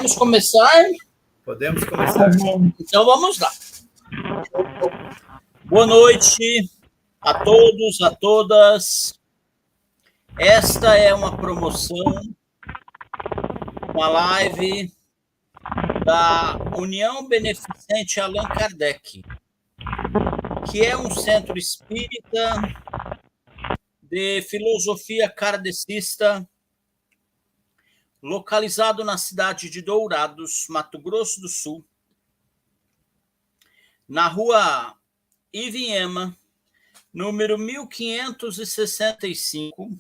Vamos começar? Podemos começar. Então vamos lá. Boa noite a todos, a todas. Esta é uma promoção, uma live da União Beneficente Allan Kardec, que é um centro espírita de filosofia kardecista, localizado na cidade de Dourados, Mato Grosso do Sul, na rua Ivinhema, número 1565,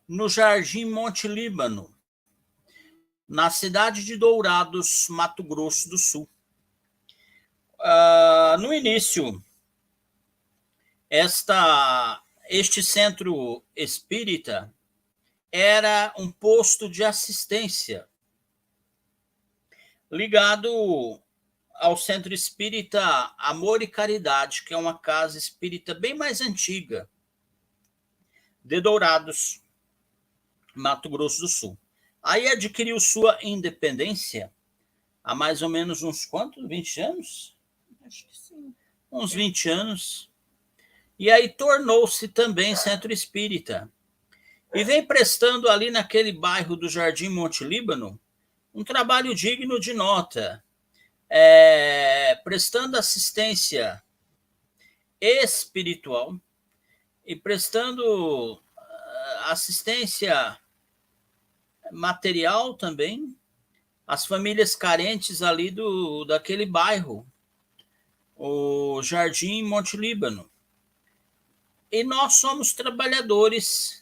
no Jardim Monte Líbano, na cidade de Dourados, Mato Grosso do Sul. No início, este centro espírita era um posto de assistência ligado ao Centro Espírita Amor e Caridade, que é uma casa espírita bem mais antiga, de Dourados, Mato Grosso do Sul. Aí adquiriu sua independência há mais ou menos uns quantos? 20 anos? Acho que sim. Uns 20 anos. E aí tornou-se também centro espírita. E vem prestando ali naquele bairro do Jardim Monte Líbano um trabalho digno de nota, prestando assistência espiritual e prestando assistência material também às famílias carentes ali daquele bairro, o Jardim Monte Líbano. E nós somos trabalhadores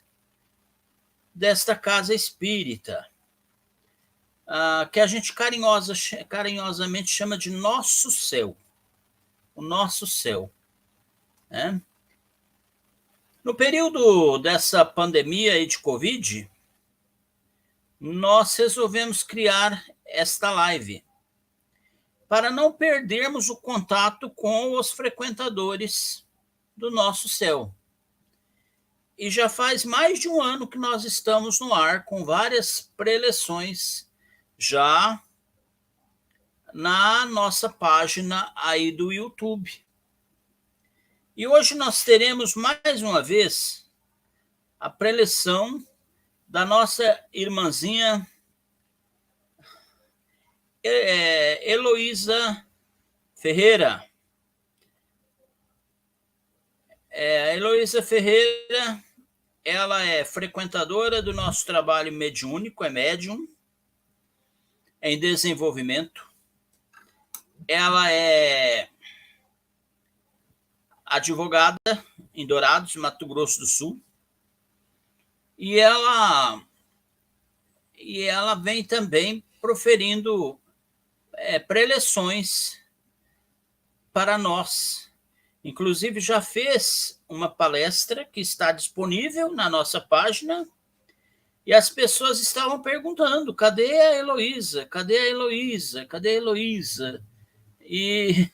desta casa espírita, que a gente carinhosamente chama de Nosso Céu. O Nosso Céu. Né? No período dessa pandemia aí de Covid, nós resolvemos criar esta live para não perdermos o contato com os frequentadores do Nosso Céu. E já faz mais de um ano que nós estamos no ar com várias preleções já na nossa página aí do YouTube. E hoje nós teremos mais uma vez a preleção da nossa irmãzinha Heloísa Ferreira. A Heloísa Ferreira, ela é frequentadora do nosso trabalho mediúnico, é médium, em desenvolvimento. Ela é advogada em Dourados, Mato Grosso do Sul. E ela vem também proferindo preleções para nós. Inclusive, já fez uma palestra que está disponível na nossa página e as pessoas estavam perguntando: cadê a Heloísa? Cadê a Heloísa? Cadê a Heloísa? E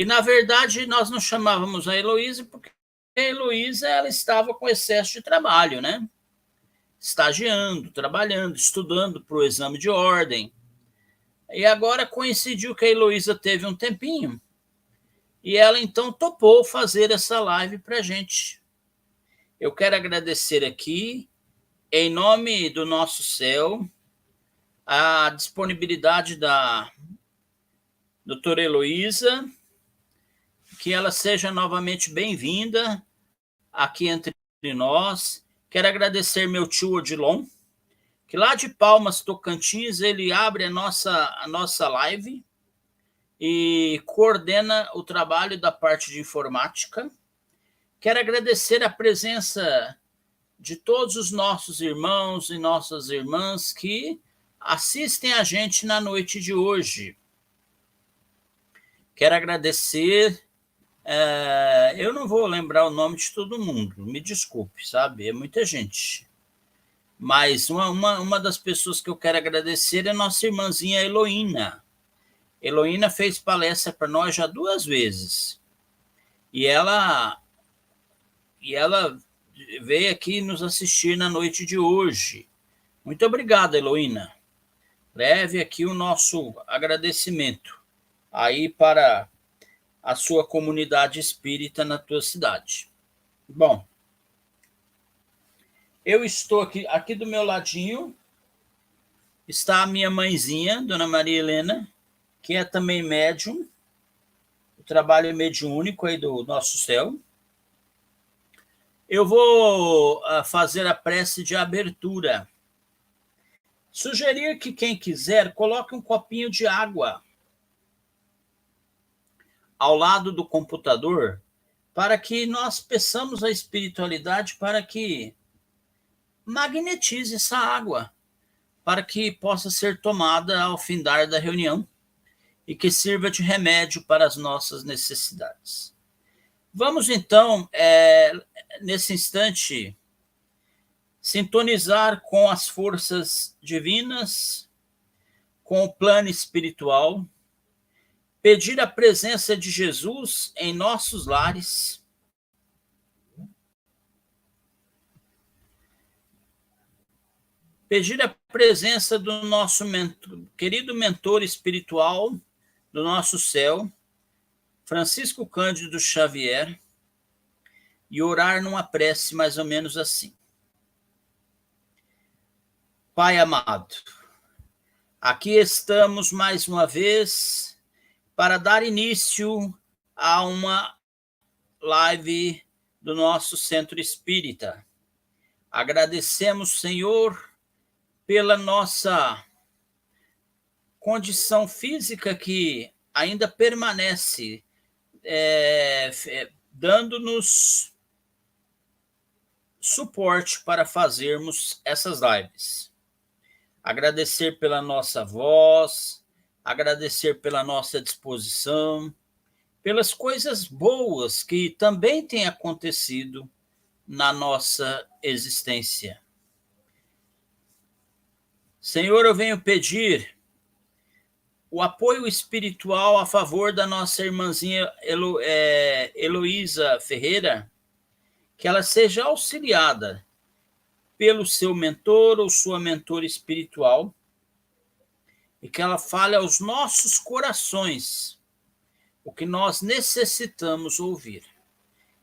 na verdade, nós não chamávamos a Heloísa porque a Heloísa ela estava com excesso de trabalho, né? Estagiando, trabalhando, estudando para o exame de ordem. E agora coincidiu que a Heloísa teve um tempinho e ela então topou fazer essa live para a gente. Eu quero agradecer aqui, em nome do Nosso Céu, a disponibilidade da doutora Heloísa, que ela seja novamente bem-vinda aqui entre nós. Quero agradecer meu tio Odilon, que lá de Palmas, Tocantins, ele abre a nossa live e coordena o trabalho da parte de informática. Quero agradecer a presença de todos os nossos irmãos e nossas irmãs que assistem a gente na noite de hoje. Quero agradecer. Eu não vou lembrar o nome de todo mundo, me desculpe, sabe? É muita gente. Mas uma das pessoas que eu quero agradecer é nossa irmãzinha Heloína. Heloína fez palestra para nós já 2 vezes. E ela veio aqui nos assistir na noite de hoje. Muito obrigado, Heloína. Leve aqui o nosso agradecimento aí para a sua comunidade espírita na tua cidade. Bom, eu estou aqui do meu ladinho, está a minha mãezinha, Dona Maria Helena, que é também médium, o trabalho mediúnico aí do nosso céu. Eu vou fazer a prece de abertura. Sugerir que quem quiser coloque um copinho de água ao lado do computador para que nós peçamos a espiritualidade para que magnetize essa água, para que possa ser tomada ao findar da reunião e que sirva de remédio para as nossas necessidades. Vamos, então, nesse instante, sintonizar com as forças divinas, com o plano espiritual, pedir a presença de Jesus em nossos lares, pedir a presença do nosso querido mentor espiritual do nosso céu, Francisco Cândido Xavier, e orar numa prece mais ou menos assim. Pai amado, aqui estamos mais uma vez para dar início a uma live do nosso Centro Espírita. Agradecemos, Senhor, pela nossa condição física que ainda permanece dando-nos suporte para fazermos essas lives. Agradecer pela nossa voz, agradecer pela nossa disposição, pelas coisas boas que também têm acontecido na nossa existência. Senhor, eu venho pedir o apoio espiritual a favor da nossa irmãzinha Heloísa Ferreira, que ela seja auxiliada pelo seu mentor ou sua mentora espiritual e que ela fale aos nossos corações o que nós necessitamos ouvir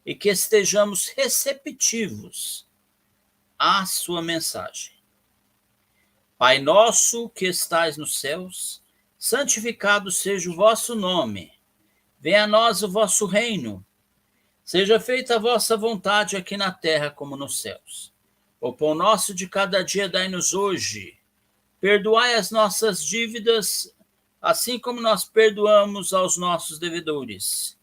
e que estejamos receptivos à sua mensagem. Pai nosso que estais nos céus, santificado seja o vosso nome. Venha a nós o vosso reino. Seja feita a vossa vontade aqui na terra como nos céus. O pão nosso de cada dia dai-nos hoje. Perdoai as nossas dívidas, assim como nós perdoamos aos nossos devedores.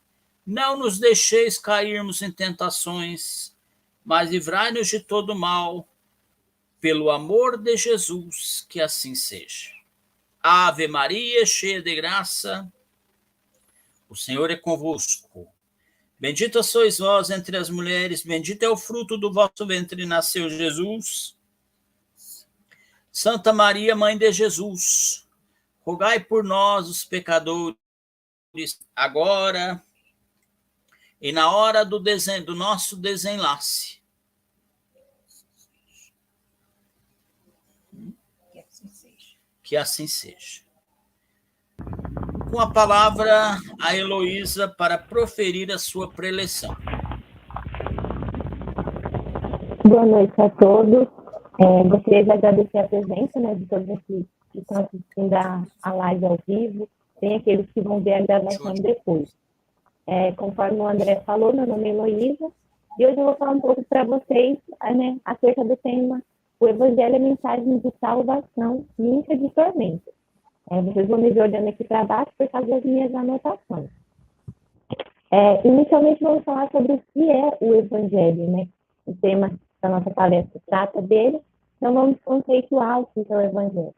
Não nos deixeis cairmos em tentações, mas livrai-nos de todo mal, pelo amor de Jesus, que assim seja. Ave Maria, cheia de graça, o Senhor é convosco. Bendita sois vós entre as mulheres, bendito é o fruto do vosso ventre, nasceu Jesus. Santa Maria, Mãe de Jesus, rogai por nós, os pecadores, agora e na hora do nosso desenlace. Que assim seja. Com a palavra, a Heloísa para proferir a sua preleção. Boa noite a todos. Gostaria de agradecer a presença, de todos aqui que estão assistindo a live ao vivo. Tem aqueles que vão ver a gravação depois. Conforme o André falou, meu nome é Heloísa, e hoje eu vou falar um pouco para vocês acerca do tema O Evangelho é Mensagem de Salvação, Nunca de Tormento. Vocês vão me ver olhando aqui para baixo por causa das minhas anotações. Inicialmente, vamos falar sobre o que é o Evangelho, O tema da nossa palestra trata dele, então vamos conceituar o que é o Evangelho.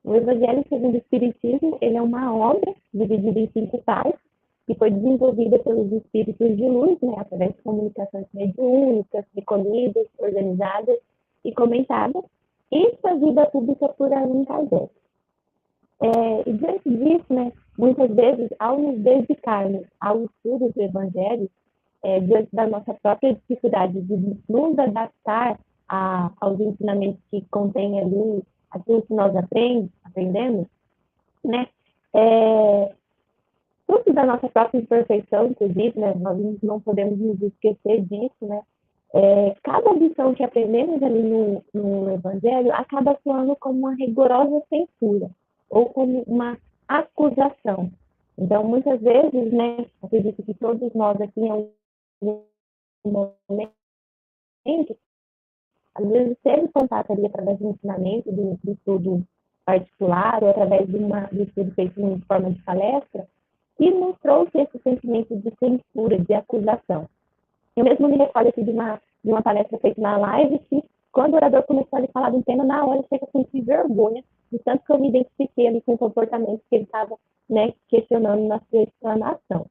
O Evangelho, segundo o Espiritismo, ele é uma obra dividida em 5 partes, que foi desenvolvida pelos espíritos de luz, através de comunicações mediúnicas, recolhidas, organizadas e comentadas, e fazida pública por Allan Kardec. E diante disso, muitas vezes, ao nos dedicarmos ao estudo do Evangelho, diante da nossa própria dificuldade de nos adaptar aos ensinamentos que contém ali aquilo que nós aprendemos, né? Tudo da nossa própria imperfeição, inclusive, né? Nós não podemos nos esquecer disso, né? Cada lição que aprendemos ali no Evangelho acaba soando como uma rigorosa censura ou como uma acusação. Então, muitas vezes, né, acredito que todos nós aqui em algum momento, às vezes teve contato ali através do ensinamento, do estudo particular, ou através do estudo feito em forma de palestra, e nos trouxe esse sentimento de censura, de acusação. Eu mesmo me recordo aqui de uma palestra feita na live, que quando o orador começou a falar de um tema, na hora chega a sentir vergonha, de tanto que eu me identifiquei ali com o comportamento que ele estava, né, questionando na sua exclamação.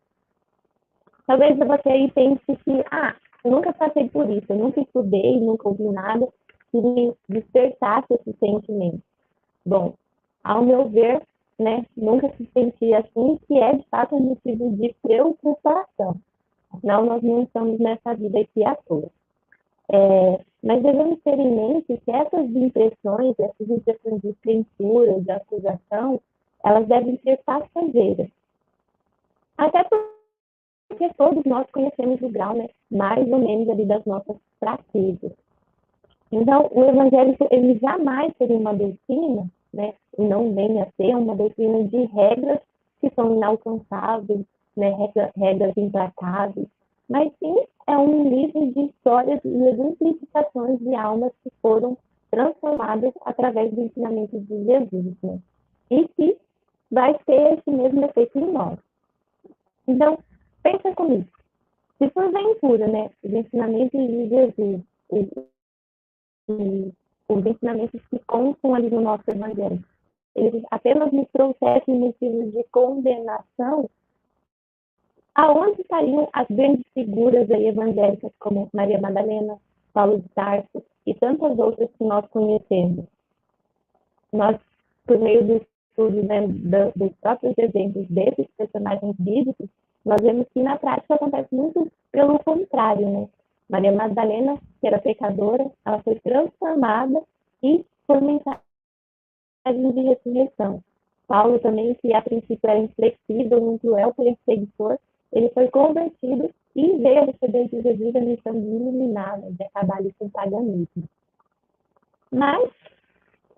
Talvez você aí pense que, eu nunca passei por isso, eu nunca estudei, nunca ouvi nada que me despertasse esse sentimento. Bom, ao meu ver, né, nunca se sentia assim, que é de fato um motivo de preocupação. Afinal, nós não estamos nessa vida aqui à toa. Mas devemos ter em mente que essas impressões de censura, de acusação, elas devem ser passageiras. Até porque todos nós conhecemos o grau, né, mais ou menos ali das nossas fraquezas. Então, o Evangelho, ele jamais seria uma doutrina, né, e não vem a ser uma doutrina de regras que são inalcançáveis, né, regras implacáveis, mas sim é um livro de histórias e exemplificações de almas que foram transformadas através do ensinamento de Jesus, né, e que vai ter esse mesmo efeito em nós. Então, pensa comigo, se porventura, né, os ensinamentos de Jesus, os ensinamentos que constam ali no nosso Evangelho, eles apenas nos trouxessem motivos de condenação, aonde estariam as grandes figuras aí evangélicas, como Maria Madalena, Paulo de Tarso e tantas outras que nós conhecemos? Nós, por meio do estudo, né, dos próprios exemplos desses personagens bíblicos, nós vemos que na prática acontece muito pelo contrário, né? Maria Madalena, que era pecadora, ela foi transformada e por mensagem de ressurreição. Paulo também, que a princípio era inflexível, um cruel perseguidor, ele foi convertido e veio a receber de Jesus a missão de iluminar, de acabar ali com o paganismo. Mas,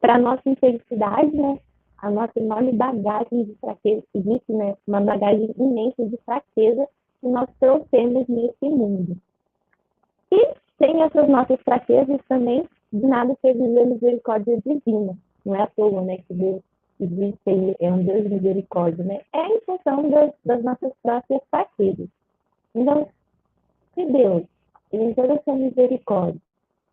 para a nossa infelicidade, né, a nossa enorme bagagem de fraqueza, existe, né, uma bagagem imensa de fraqueza que nós trouxemos nesse mundo. E sem essas nossas fraquezas também, de nada serviria a misericórdia divina. Não é à toa, né, que Deus existe aí, é um Deus de misericórdia, né? É em função das nossas próprias fraquezas. Então, se Deus, em toda a sua misericórdia,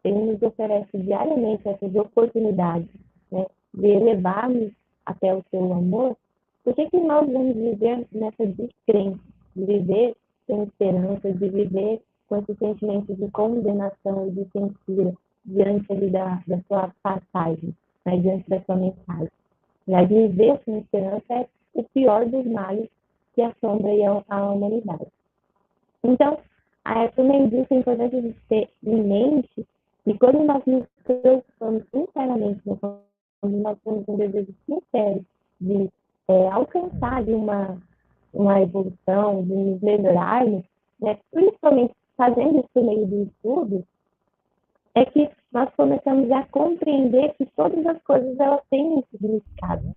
Ele nos oferece diariamente essas oportunidades, né, de elevar-nos até o seu amor, por que nós vamos viver nessa descrença, de viver sem esperança, de viver com esse sentimento de condenação e de censura diante ali da sua passagem, né, diante da sua mensagem? E viver sem esperança é o pior dos males que assombra a humanidade. Então, por meio disso, é importante a gente ter em mente que quando nós nos preocupamos sinceramente, quando nós temos um desejo sincero de alcançar de uma evolução, de nos melhorarmos, né, principalmente fazendo isso por meio do estudo, é que nós começamos a compreender que todas as coisas elas têm um significado.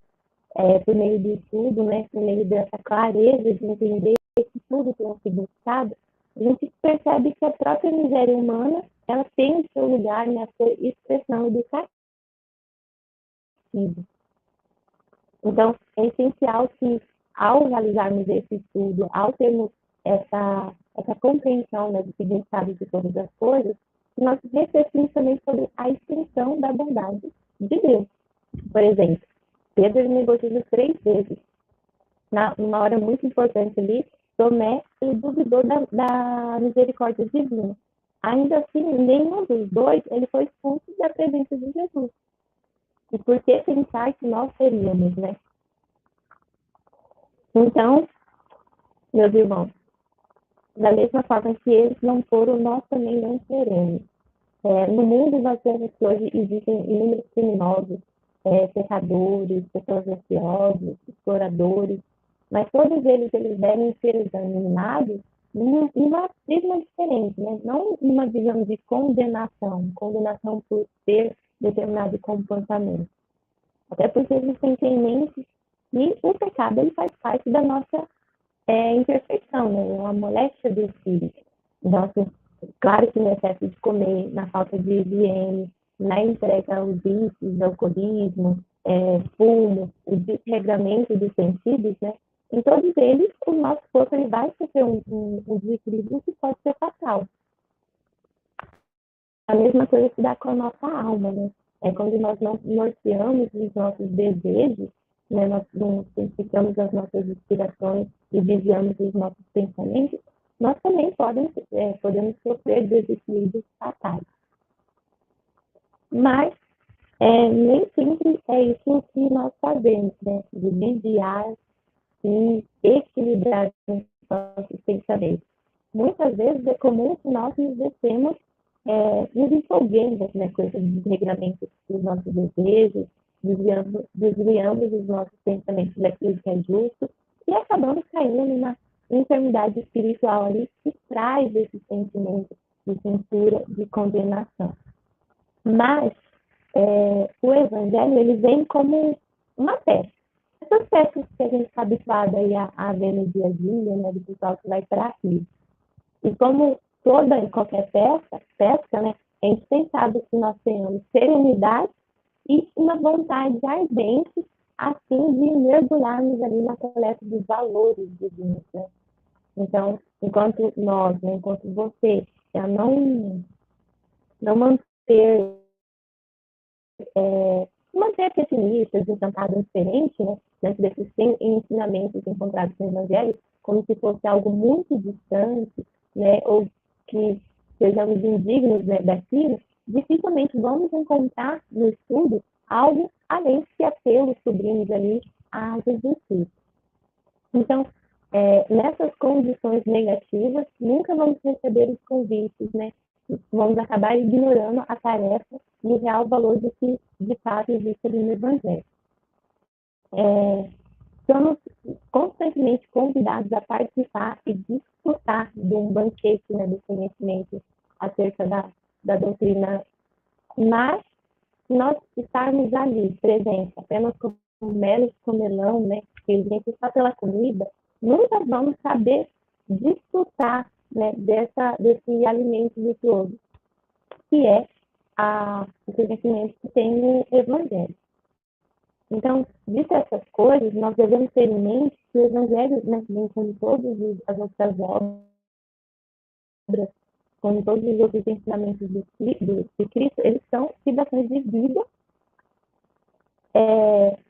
Por meio do estudo, né, por meio dessa clareza de entender que tudo tem um significado, a gente percebe que a própria miséria humana ela tem o seu lugar na sua expressão educativa. Então, é essencial que, ao realizarmos esse estudo, ao termos essa compreensão, né, do significado de todas as coisas, que nós refletimos também sobre a extensão da bondade de Deus. Por exemplo, Pedro negou Jesus 3 vezes. Numa hora muito importante ali, Tomé duvidou da misericórdia divina. Ainda assim, nenhum dos dois ele foi expulso da presença de Jesus. E por que pensar que nós seríamos, né? Então, meus irmãos, da mesma forma que eles não foram, nós também não seremos. No mundo nós vemos que hoje existem inúmeros criminosos, pecadores, pessoas ansiosas, exploradores, mas todos eles devem ser examinados numa prisma diferente, né? Não uma visão de condenação por ter determinado comportamento. Até porque a gente tem que ter em mente que o pecado ele faz parte da nossa imperfeição, né? É uma moléstia do espírito. Então, assim, claro que no excesso de comer, na falta de higiene, na entrega aos vícios, alcoolismo, fumo, o desregramento dos sentidos, né? Em todos eles, o nosso corpo ele vai sofrer um desequilíbrio que pode ser fatal. A mesma coisa se dá com a nossa alma, né? É quando nós não norteamos os nossos desejos, né? Nós não identificamos as nossas inspirações e desviamos os nossos pensamentos, nós também podemos sofrer desequilíbrios fatais. Mas nem sempre é isso que nós fazemos, né? De desviar e equilibrar os nossos pensamentos. Muitas vezes é comum que nós nos deixemos nos empolguemos, né, com esse desregramento dos nossos desejos, desviamos os nossos pensamentos daquilo que é justo e acabamos caindo numa enfermidade espiritual ali que traz esse sentimento de censura, de condenação. Mas o evangelho ele vem como uma peça. Essas peças que a gente está habituado aí a ver no dia a dia, né, do pessoal que vai para aqui. E como toda e qualquer pesca, né, é indispensável que nós tenhamos serenidade e uma vontade ardente, assim, de mergulharmos ali na coleta dos valores divinos, né? Então, enquanto nós, né, enquanto você, não manter pessimista, desencantado, indiferente, né, diante desses ensinamentos encontrados no Evangelho, como se fosse algo muito distante, né, ou que sejamos indignos, né, daquilo, dificilmente vamos encontrar no estudo algo além de apelos sublimes ali a Jesus Cristo. Então, nessas condições negativas, nunca vamos receber os convites, né? Vamos acabar ignorando a tarefa e o real valor do que de fato existe ali no Evangelho. Somos constantemente convidados a participar e disputar de um banquete, né, do conhecimento acerca da doutrina, mas se nós estarmos ali presentes apenas como meros comelão, né, que a gente está pela comida, nunca vamos saber disputar, né, desse alimento virtuoso, que é o conhecimento que tem no Evangelho. Então, dito essas coisas, nós devemos ter em mente que o Evangelho, né, como todas as outras obras, como todos os outros ensinamentos de Cristo, eles são citações de vida.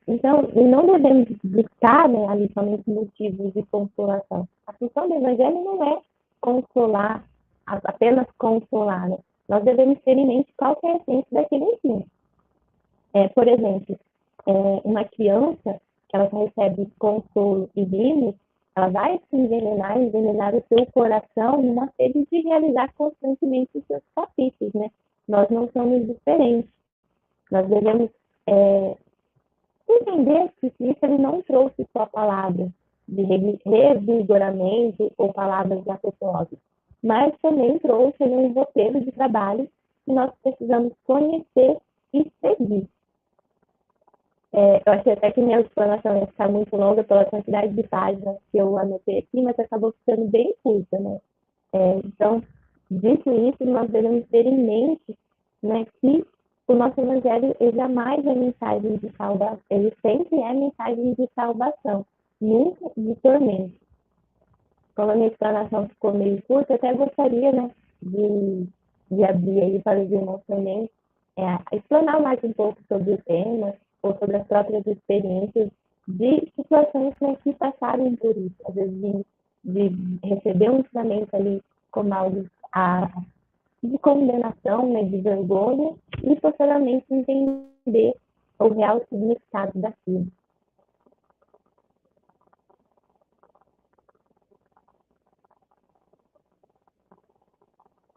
Então, não devemos buscar, né, ali somente motivos de consolação. A função do Evangelho não é consolar, apenas consolar, né? Nós devemos ter em mente qual é a essência daquele ensino. Por exemplo, uma criança que ela recebe consolo e mimos, ela vai se envenenar o seu coração numa sede de realizar constantemente os seus capítulos, né? Nós não somos diferentes. Nós devemos entender que Cristo ele não trouxe só palavras de revigoramento ou palavras afetuosas, mas também trouxe um roteiro de trabalho que nós precisamos conhecer e seguir. Eu achei até que minha explanação ia ficar muito longa pela quantidade de páginas que eu anotei aqui, mas acabou ficando bem curta, né? Então, dito isso, nós devemos ter em mente, né, que o nosso Evangelho ele jamais é mensagem de salvação, ele sempre é mensagem de salvação, nunca de tormento. Como a minha explanação ficou meio curta, eu até gostaria, né, de abrir aí para os irmãos também, explanar mais um pouco sobre o tema, ou sobre as próprias experiências de situações, né, que passaram por isso, às vezes de receber um ensinamento ali como algo de condenação, né, de vergonha, e posteriormente entender o real significado daquilo.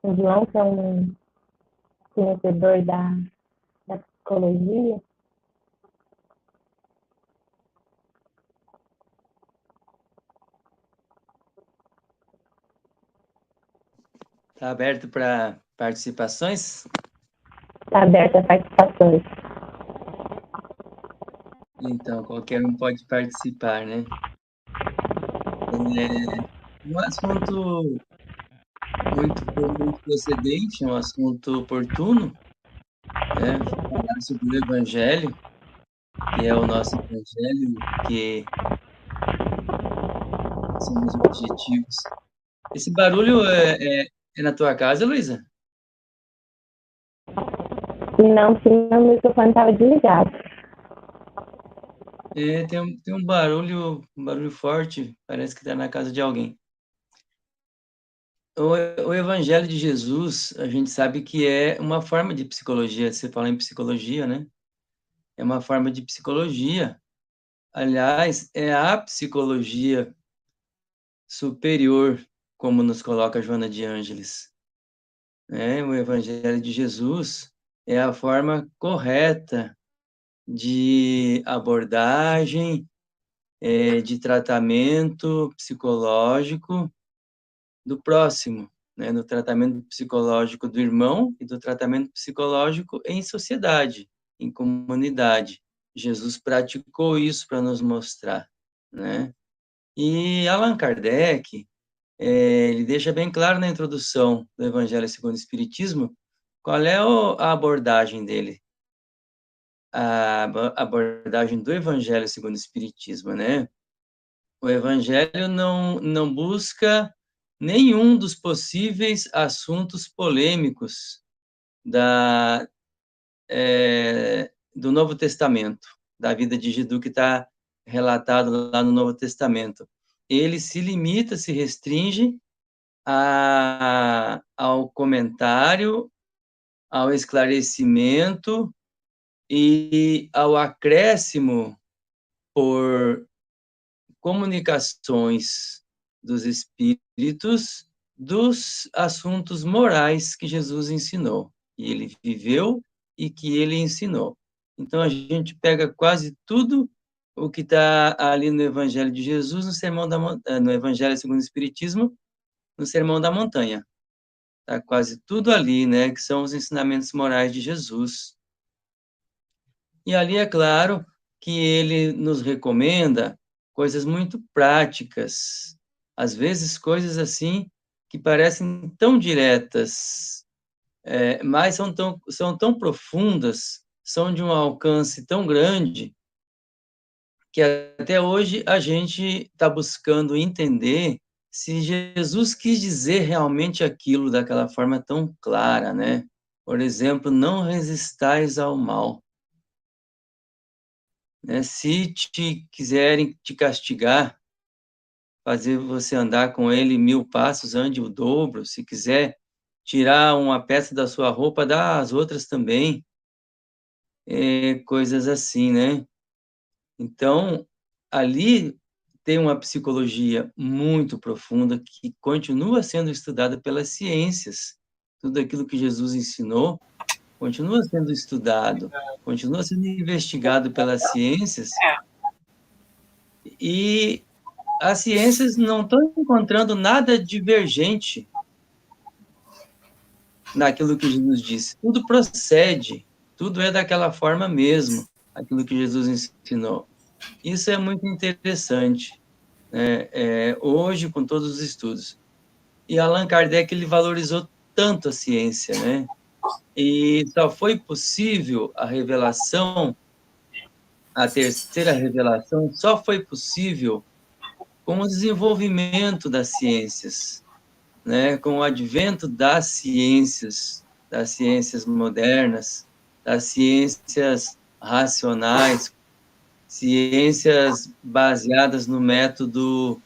O João, que é um conhecedor da psicologia, Está aberto para participações? Está aberta a participações. Então, qualquer um pode participar, né? Um assunto muito procedente, um assunto oportuno, né? Falar sobre o Evangelho, que é o nosso Evangelho, que são os objetivos. Esse barulho é na tua casa, Luísa? Não, se meu microfone estava desligado. Tem um barulho forte, parece que está na casa de alguém. O Evangelho de Jesus, a gente sabe que é uma forma de psicologia. Você fala em psicologia, né? É uma forma de psicologia. Aliás, é a psicologia superior, como nos coloca Joana de Ângeles. O Evangelho de Jesus é a forma correta de abordagem, de tratamento psicológico do próximo, né? No tratamento psicológico do irmão e do tratamento psicológico em sociedade, em comunidade. Jesus praticou isso para nos mostrar, né? E Allan Kardec, ele deixa bem claro na introdução do Evangelho segundo o Espiritismo qual é a abordagem dele, a abordagem do Evangelho segundo o Espiritismo, né? O Evangelho não busca nenhum dos possíveis assuntos polêmicos do Novo Testamento, da vida de Jesus que está relatado lá no Novo Testamento. Ele se limita, se restringe ao comentário, ao esclarecimento e ao acréscimo por comunicações dos espíritos dos assuntos morais que Jesus ensinou, que ele viveu e que ele ensinou. Então, a gente pega quase tudo o que está ali no Evangelho de Jesus, no Evangelho segundo o Espiritismo, no Sermão da Montanha. Está quase tudo ali, né, que são os ensinamentos morais de Jesus. E ali é claro que ele nos recomenda coisas muito práticas, às vezes coisas assim que parecem tão diretas, mas são tão profundas, são de um alcance tão grande, que até hoje a gente está buscando entender se Jesus quis dizer realmente aquilo daquela forma tão clara, né? Por exemplo, não resistais ao mal. Né? Se quiserem te castigar, fazer você andar com ele 1000 passos, ande o dobro. Se quiser tirar uma peça da sua roupa, dá as outras também. Coisas assim, né? Então, ali tem uma psicologia muito profunda que continua sendo estudada pelas ciências. Tudo aquilo que Jesus ensinou continua sendo estudado, continua sendo investigado pelas ciências, e as ciências não estão encontrando nada divergente naquilo que Jesus disse. Tudo procede, tudo é daquela forma mesmo, aquilo que Jesus ensinou. Isso é muito interessante, né? Hoje, com todos os estudos. E Allan Kardec, ele valorizou tanto a ciência, né? E só foi possível a revelação, a terceira revelação, só foi possível com o desenvolvimento das ciências, né? Com o advento das ciências modernas, das ciências racionais, ciências baseadas no método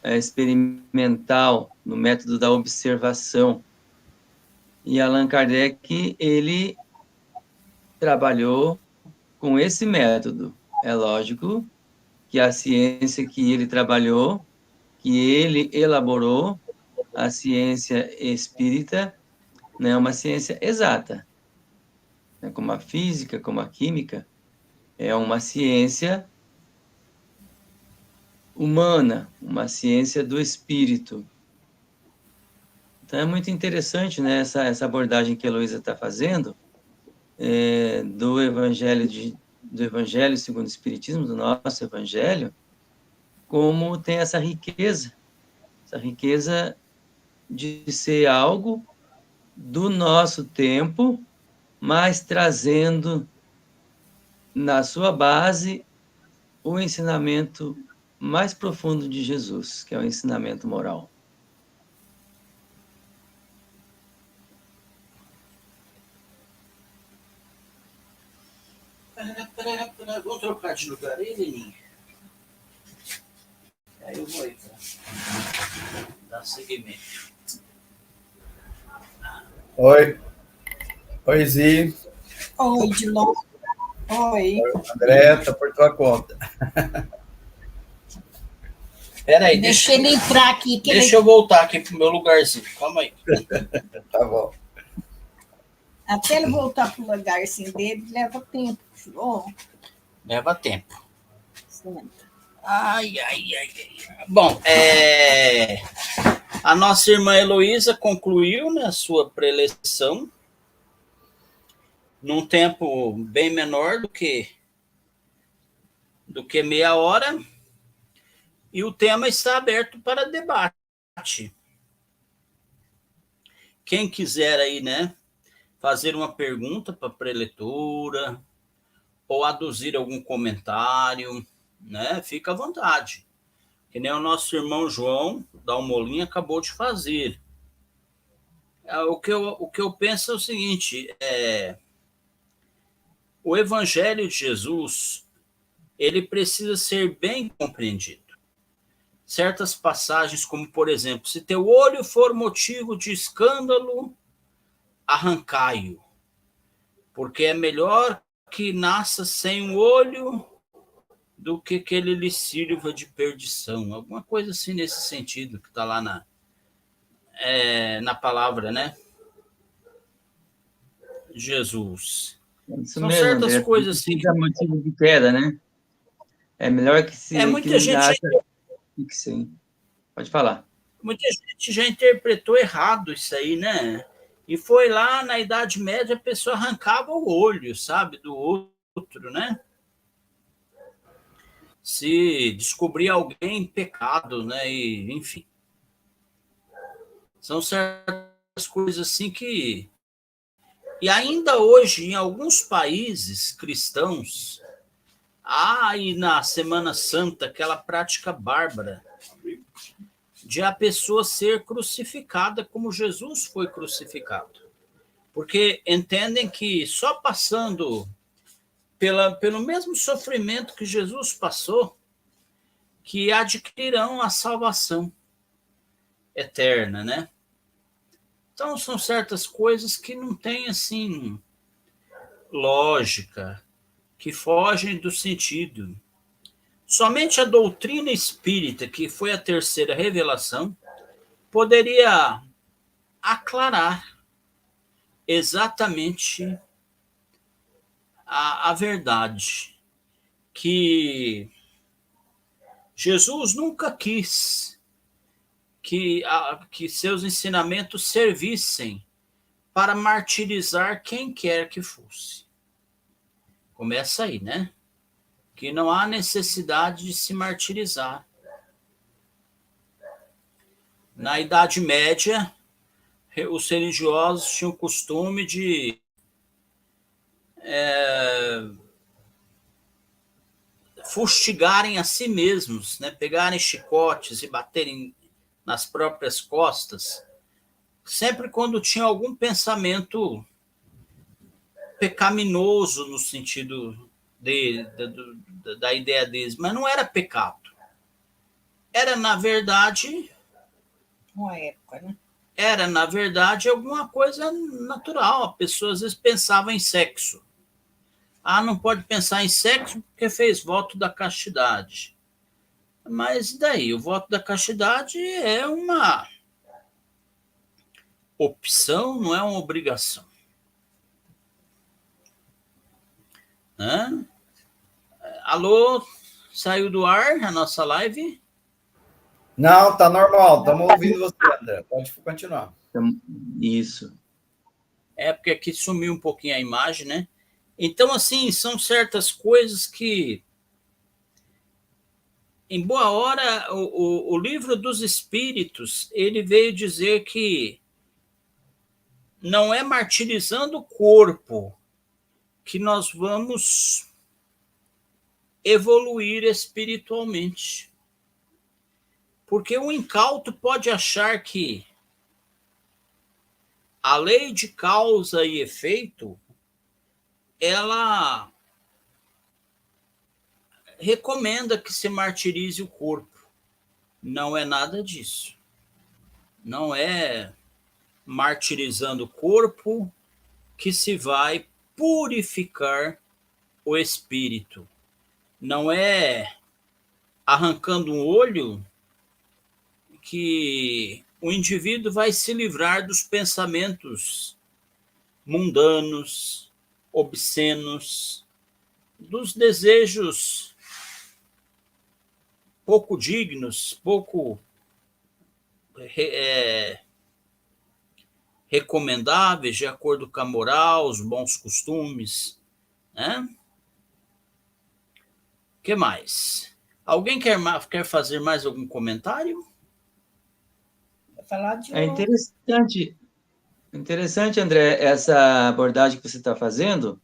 experimental, no método da observação. E Allan Kardec, ele trabalhou com esse método. É lógico que a ciência que ele trabalhou, que ele elaborou, a ciência espírita, não é uma ciência exata, né? Como a física, como a química, é uma ciência humana, uma ciência do espírito. Então, é muito interessante, né, essa abordagem que a Heloísa está fazendo, do Evangelho segundo o Espiritismo, do nosso Evangelho, como tem essa riqueza de ser algo do nosso tempo, mas trazendo na sua base o ensinamento mais profundo de Jesus, que é o ensinamento moral. Pera, vou trocar de lugar aí, Leninho. Aí eu vou aí pra dar seguimento. Oi. Oi, Zi. Oi, Dilon. Oi. André, tá por tua conta. Peraí, Deixa ele entrar aqui. Deixa eu voltar aqui pro meu lugarzinho. Calma aí. Tá bom. Até ele voltar pro lugarzinho dele, leva tempo, Dilon. Leva tempo. Senta. Ai. Bom, a nossa irmã Heloísa concluiu, né, a sua preleção num tempo bem menor do que meia hora, e o tema está aberto para debate. Quem quiser aí, né, fazer uma pergunta para a preletora ou aduzir algum comentário, né, fica à vontade. Que nem o nosso irmão João Dalmolin acabou de fazer. O que eu penso é o seguinte, o Evangelho de Jesus, ele precisa ser bem compreendido. Certas passagens, como, por exemplo, se teu olho for motivo de escândalo, arrancai-o, porque é melhor que nasça sem um olho do que ele lhe sirva de perdição. Alguma coisa assim nesse sentido, que está lá na palavra, né? Jesus. Isso São mesmo, certas André. coisas assim. É motivo de queda, né? É melhor que se... Muita gente que sim. Pode falar. Muita gente já interpretou errado isso aí, né? E foi lá na Idade Média, a pessoa arrancava o olho, sabe, do outro, né? Se descobrir alguém em pecado, né? E, enfim. São certas coisas assim que... E ainda hoje, em alguns países cristãos, há aí na Semana Santa aquela prática bárbara de a pessoa ser crucificada como Jesus foi crucificado. Porque entendem que só passando pelo mesmo sofrimento que Jesus passou, que adquirirão a salvação eterna, né? Então, são certas coisas que não têm, assim, lógica, que fogem do sentido. Somente a doutrina espírita, que foi a terceira revelação, poderia aclarar exatamente a verdade, que Jesus nunca quis que seus ensinamentos servissem para martirizar quem quer que fosse. Começa aí, né? Que não há necessidade de se martirizar. Na Idade Média, os religiosos tinham o costume de fustigarem a si mesmos, né? Pegarem chicotes e baterem nas próprias costas, sempre quando tinha algum pensamento pecaminoso no sentido da ideia deles, mas não era pecado. Era, na verdade... Uma época, né? Era, na verdade, alguma coisa natural. A pessoa, às vezes, pensava em sexo. Não pode pensar em sexo porque fez voto da castidade. Mas daí? O voto da castidade é uma opção, não é uma obrigação. Alô? Saiu do ar a nossa live? Não, tá normal. Estamos ouvindo você, André. Pode continuar. Isso. É porque aqui sumiu um pouquinho a imagem, né? Então, assim, são certas coisas que, em boa hora, o livro dos Espíritos, ele veio dizer que não é martirizando o corpo que nós vamos evoluir espiritualmente. Porque o incauto pode achar que a lei de causa e efeito, ela recomenda que se martirize o corpo. Não é nada disso. Não é martirizando o corpo que se vai purificar o espírito. Não é arrancando um olho que o indivíduo vai se livrar dos pensamentos mundanos, obscenos, dos desejos pouco dignos, pouco recomendáveis de acordo com a moral, os bons costumes, né? O que mais? Alguém quer fazer mais algum comentário? Vou falar de É interessante, André, essa abordagem que você está fazendo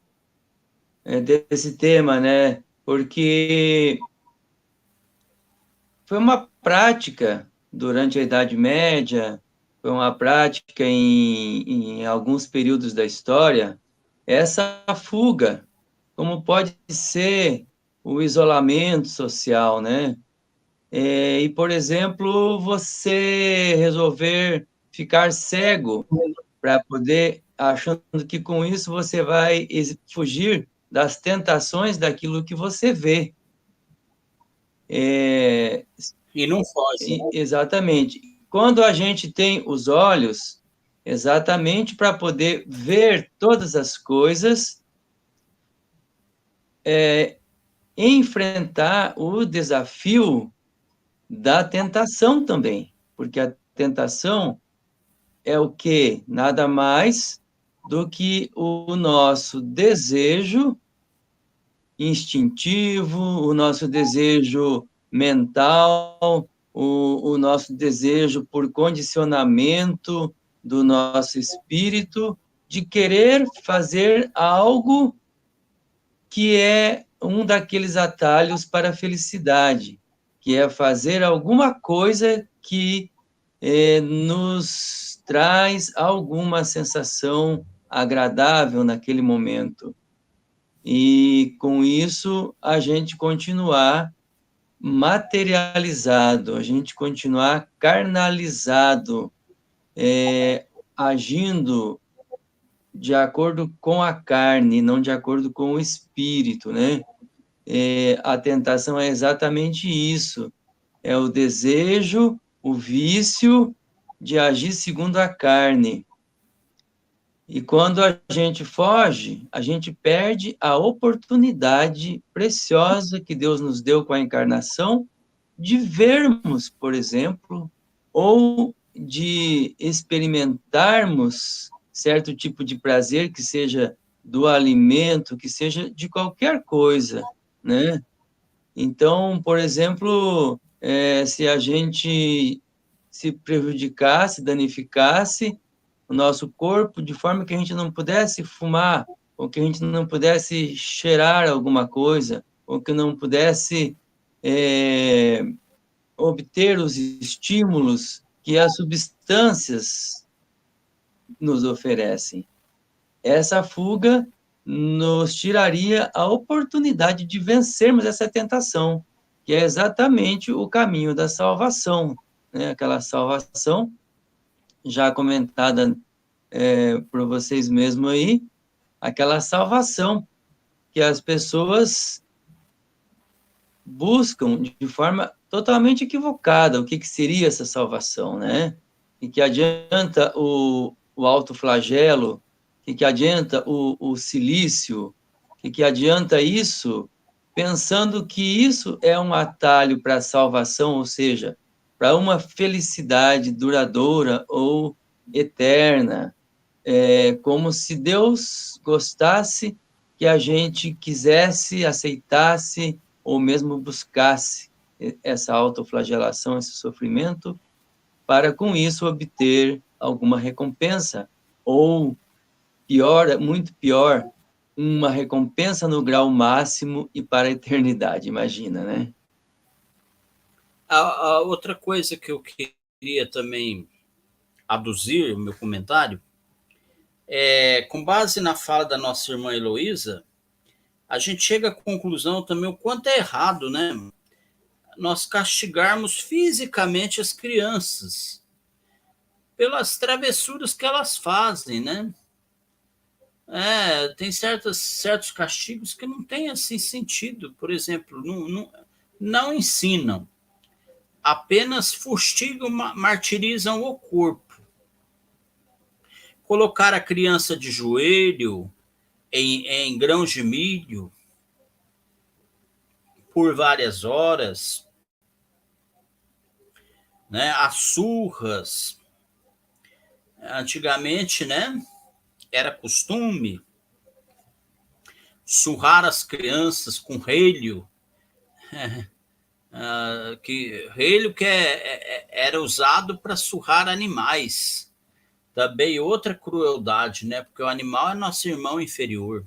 desse tema, né? Porque foi uma prática durante a Idade Média, foi uma prática em alguns períodos da história, essa fuga, como pode ser o isolamento social, né? E, por exemplo, você resolver ficar cego para poder, achando que com isso você vai fugir das tentações daquilo que você vê. E não foge, né? Exatamente. Quando a gente tem os olhos, exatamente para poder ver todas as coisas, enfrentar o desafio da tentação também, porque a tentação é o quê? Nada mais do que o nosso desejo instintivo, o nosso desejo mental, o nosso desejo por condicionamento do nosso espírito de querer fazer algo que é um daqueles atalhos para a felicidade, que é fazer alguma coisa que nos traz alguma sensação agradável naquele momento. E, com isso, a gente continuar materializado, a gente continuar carnalizado, agindo de acordo com a carne, não de acordo com o espírito, né? A tentação é exatamente isso, é o desejo, o vício de agir segundo a carne. E quando a gente foge, a gente perde a oportunidade preciosa que Deus nos deu com a encarnação de vermos, por exemplo, ou de experimentarmos certo tipo de prazer, que seja do alimento, que seja de qualquer coisa, né? Então, por exemplo, se a gente se prejudicasse, danificasse o nosso corpo de forma que a gente não pudesse fumar, ou que a gente não pudesse cheirar alguma coisa, ou que não pudesse obter os estímulos que as substâncias nos oferecem. Essa fuga nos tiraria a oportunidade de vencermos essa tentação, que é exatamente o caminho da salvação, né? Aquela salvação já comentada por vocês mesmos aí, aquela salvação que as pessoas buscam de forma totalmente equivocada. O que seria essa salvação, né? E que adianta o autoflagelo, que adianta o silício, que adianta isso, pensando que isso é um atalho para a salvação, ou seja, para uma felicidade duradoura ou eterna, como se Deus gostasse que a gente quisesse, aceitasse, ou mesmo buscasse essa autoflagelação, esse sofrimento, para com isso obter alguma recompensa, ou pior, muito pior, uma recompensa no grau máximo e para a eternidade, imagina, né? A outra coisa que eu queria também aduzir o meu comentário com base na fala da nossa irmã Heloísa, a gente chega à conclusão também o quanto é errado, né? Nós castigarmos fisicamente as crianças pelas travessuras que elas fazem, né? Tem certos castigos que não têm assim sentido. Por exemplo, não ensinam, apenas fustigam, martirizam o corpo. Colocar a criança de joelho em grãos de milho por várias horas, né? As surras. Antigamente, né? Era costume surrar as crianças com relho, relho que era usado para surrar animais. Também outra crueldade, né? Porque o animal é nosso irmão inferior.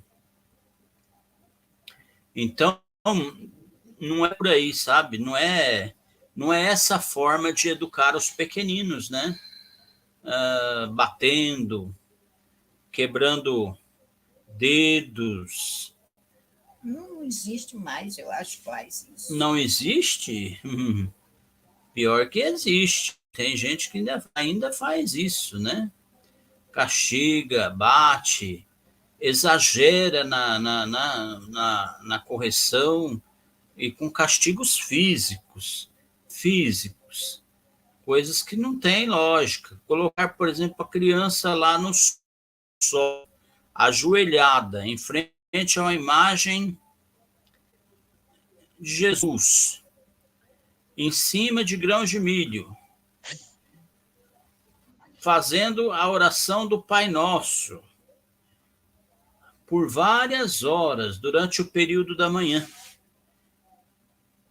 Então, não é por aí, sabe? Não é essa forma de educar os pequeninos, né? Batendo, quebrando dedos. Não existe mais, eu acho, faz isso. Não existe? Pior que existe. Tem gente que ainda faz isso, né? Castiga, bate, exagera na correção e com castigos físicos, coisas que não têm lógica. Colocar, por exemplo, a criança lá no sol, ajoelhada, em frente a uma imagem de Jesus, em cima de grãos de milho, fazendo a oração do Pai Nosso por várias horas durante o período da manhã.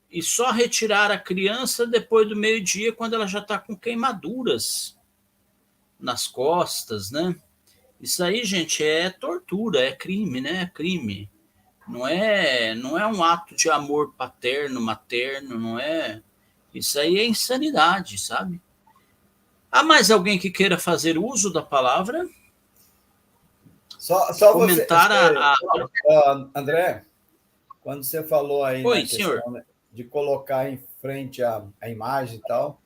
E só retirar a criança depois do meio-dia, quando ela já está com queimaduras nas costas, né? Isso aí, gente, é tortura, é crime, né? É crime. Não é um ato de amor paterno, materno, não é. Isso aí é insanidade, sabe? Há mais alguém que queira fazer uso da palavra? Só comentar André, quando você falou aí Oi, na questão, senhor. né, de colocar em frente a imagem e tal,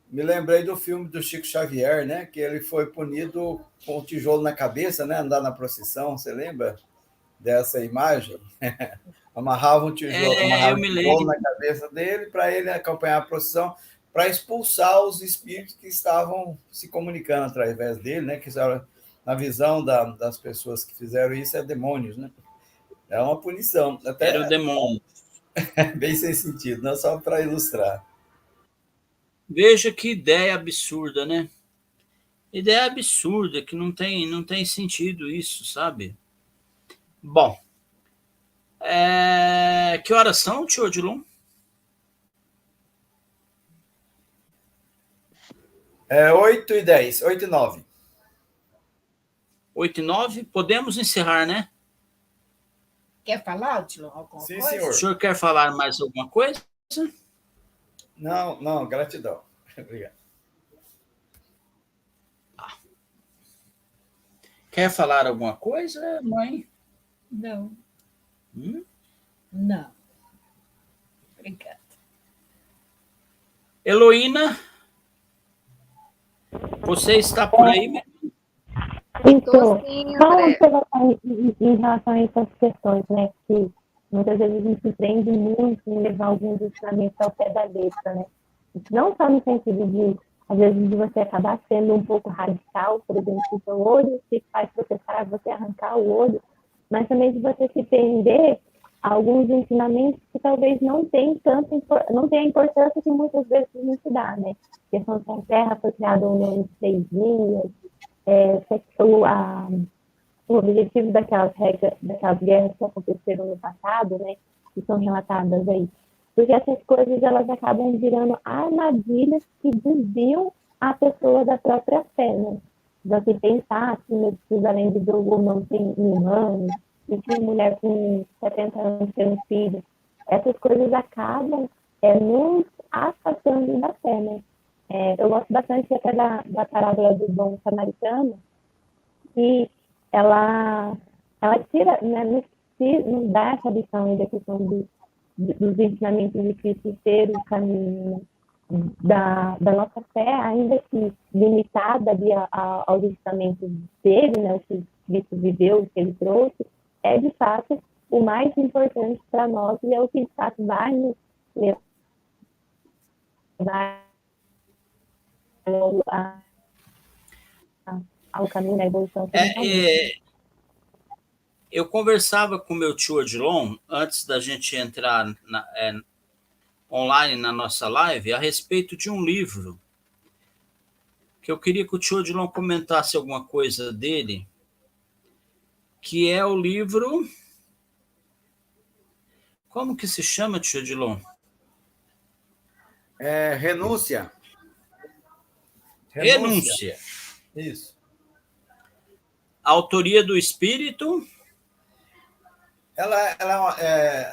me lembrei do filme do Chico Xavier, né? Que ele foi punido com um tijolo na cabeça, né? Andar na procissão, você lembra dessa imagem? Amarrava um tijolo na cabeça dele para ele acompanhar a procissão, para expulsar os espíritos que estavam se comunicando através dele, né? Que na visão das pessoas que fizeram isso, é demônios, né? É uma punição. Até era o demônio. Bem sem sentido, não só para ilustrar. Veja que ideia absurda, né? Ideia absurda, que não tem sentido isso, sabe? Bom, que horas são, tio Odilon? 8h10, 8h09. 8h09, podemos encerrar, né? Quer falar, Odilon, alguma Sim, coisa? senhor. O senhor quer falar mais alguma coisa? Não, gratidão. Obrigado. Quer falar alguma coisa, mãe? Não. Não. Obrigada. Heloína, você está por aí? Então, sim, só uma André. observação em relação a essas questões, né? Que muitas vezes a gente se prende muito em levar alguns ensinamentos ao pé da letra, né? Não só no sentido de, às vezes, de você acabar sendo um pouco radical, por exemplo, o seu olho se faz processar, você arrancar o olho, mas também de você se prender a alguns ensinamentos que talvez não tenham a importância que muitas vezes a gente dá, né? A questão que a Terra foi criada ao longo de 6 dias, o objetivo daquelas guerras que aconteceram no passado, né, que são relatadas aí. Porque essas coisas, elas acabam virando armadilhas que desviam a pessoa da própria fé, né? Você pensar que Jerusalém de Dogo não tem 1.000 anos, e que uma mulher com 70 anos tem um filho. Essas coisas acabam nos afastando da fé, né? Eu gosto bastante até da parábola do bom samaritano, que ela tira, né, nos dá essa lição da questão dos ensinamentos de Cristo ser o caminho da nossa fé, ainda que limitada ali aos ensinamentos dele, né, o que Cristo viveu, o que ele trouxe, é de fato o mais importante para nós e é o que de fato vai nos levar ao caminho da evolução. Eu conversava com meu tio Odilon, antes da gente entrar online na nossa live, a respeito de um livro, que eu queria que o tio Odilon comentasse alguma coisa dele, que é o livro... Como que se chama, tio Odilon? Renúncia. Renúncia. Isso. Autoria do Espírito. Ela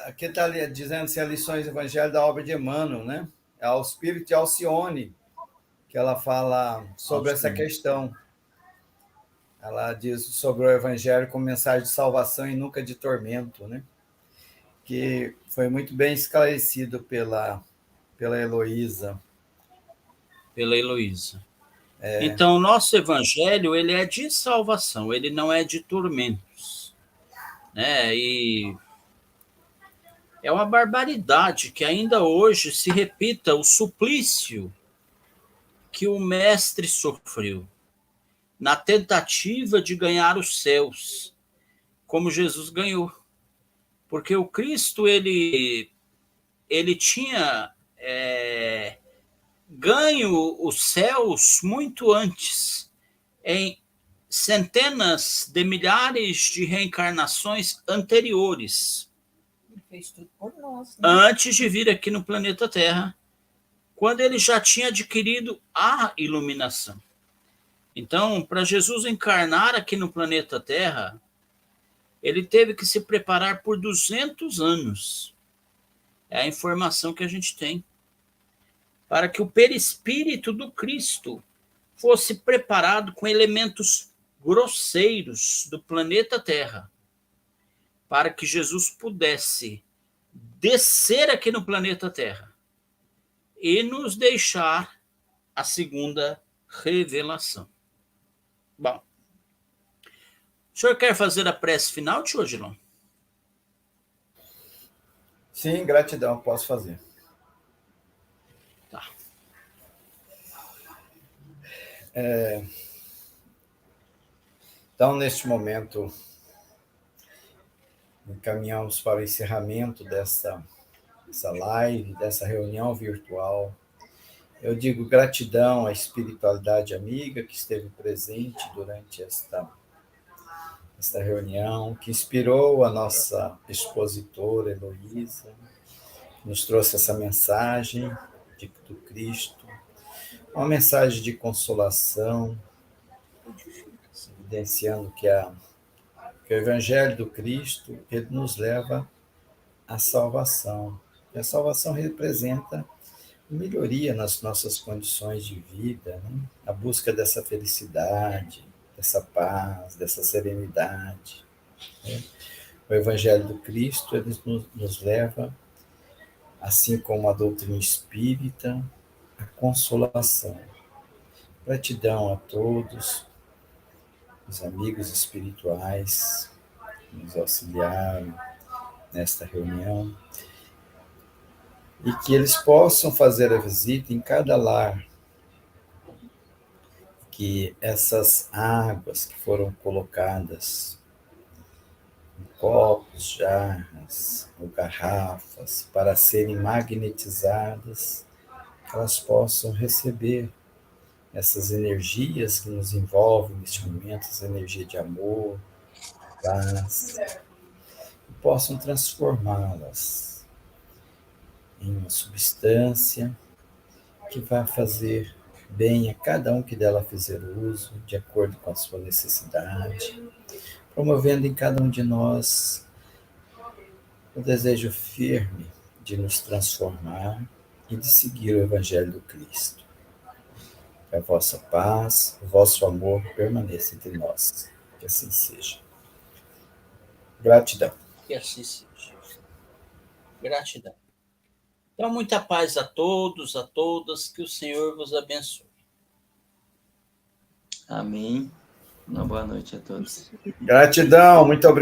aqui está dizendo se é lições do Evangelho da obra de Emmanuel, né? É ao Espírito e Alcione, que ela fala sobre essa questão. Ela diz sobre o Evangelho como mensagem de salvação e nunca de tormento, né? Que foi muito bem esclarecido pela Heloísa. Pela Heloísa. Então, o nosso Evangelho, ele é de salvação, ele não é de tormentos. Né? E é uma barbaridade que ainda hoje se repita o suplício que o Mestre sofreu na tentativa de ganhar os céus, como Jesus ganhou. Porque o Cristo, ele tinha ganho os céus muito antes, em centenas de milhares de reencarnações anteriores. Ele fez tudo por nós, né? Antes de vir aqui no planeta Terra, quando ele já tinha adquirido a iluminação. Então, para Jesus encarnar aqui no planeta Terra, ele teve que se preparar por 200 anos. É a informação que a gente tem. Para que o perispírito do Cristo fosse preparado com elementos grosseiros do planeta Terra, para que Jesus pudesse descer aqui no planeta Terra e nos deixar a segunda revelação. Bom, o senhor quer fazer a prece final, tio Odilon? Sim, gratidão, posso fazer. Tá. Então, neste momento, encaminhamos para o encerramento dessa live, dessa reunião virtual. Eu digo gratidão à espiritualidade amiga que esteve presente durante esta reunião, que inspirou a nossa expositora Heloísa, nos trouxe essa mensagem do Cristo, uma mensagem de consolação, evidenciando que o Evangelho do Cristo ele nos leva à salvação. E a salvação representa melhoria nas nossas condições de vida, né? A busca dessa felicidade, dessa paz, dessa serenidade. Né? O Evangelho do Cristo ele nos leva, assim como a doutrina espírita, à consolação. Gratidão a todos os amigos espirituais que nos auxiliaram nesta reunião, e que eles possam fazer a visita em cada lar, que essas águas que foram colocadas em copos, jarras ou garrafas para serem magnetizadas, elas possam receber essas energias que nos envolvem neste momento, essa energia de amor, paz, e possam transformá-las em uma substância que vai fazer bem a cada um que dela fizer uso, de acordo com a sua necessidade, promovendo em cada um de nós o desejo firme de nos transformar e de seguir o Evangelho do Cristo. Que a vossa paz, o vosso amor permaneça entre nós. Que assim seja. Gratidão. Que assim seja. Gratidão. Então, muita paz a todos, a todas, que o Senhor vos abençoe. Amém. Uma boa noite a todos. Gratidão, muito obrigado.